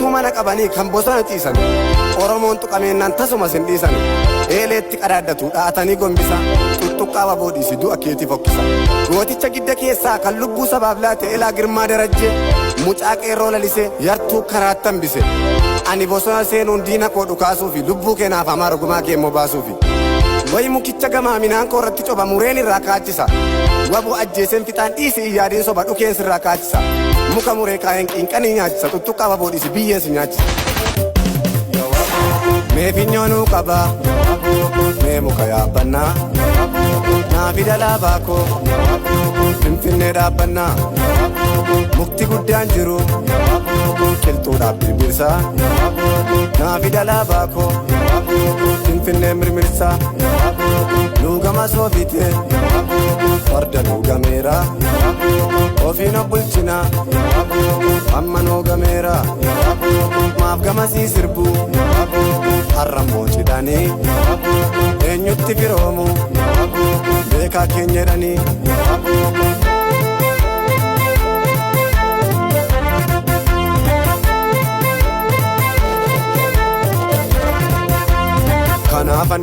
Utuu mana qabanii kan bosona ciisan Oromoon tuqameennan tasuma sin dhiisan eeleetti qadaaddatu dhaatanii gombisa tuttuqqaa baboodhiisi du'a keetii fokkisa gooticha gidda keessaa kan lubbuu sabaaf laate Elaa Girmaa Darajjee mucaa qeerroo lalisee yartuu karaattan bise ani bosona seenuun diina koo dhukaasuufi lubbuu keenaaf hamaa rugumaa kee immoo baasuufi wayi mukicha gamaa minaan koo irratti coba mureen irraa kaachisa waboo ajjeeseen fixaan dhiisi iyyaadiin soba dhukeen sirraa kaachisa muka muree kaa'een qinqanii nyaachisa tuttuqqaa baboodhiisi biyyeen si nyaachisa mee finyoonuu qaba mee muka yaabbannaa naafi dalaabaa koo finfinnee dhaabbannaa mukti guddaan jiru qilxuudhaaf birbirsaa naafi dalaabaa koo finfinnee mirmirsaa luugama soofitee farda luugameera ofiin obbulchinaa amma noogameera maaf gamasii sirbuu harrammoo cidhanii eenyutti firoomu beekaa keenya jedhanii kanaafan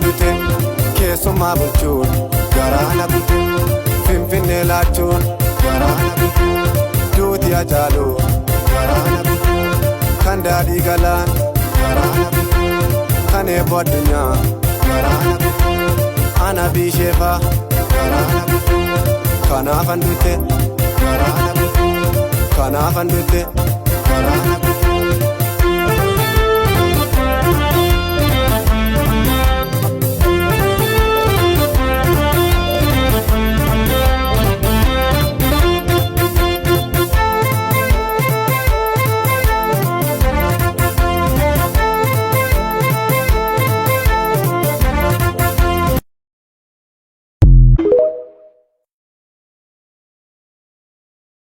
dute keessummaa bulchuun garaana bute finfinnee laachuun garaana bute duuti ajaaluu garaana bute kan daadhii galaan garaana bute kan eebbo addunyaa garaana bute ana biisheefaa garaana bute kanaafan dute garaana bute kanaafan dute garaana bute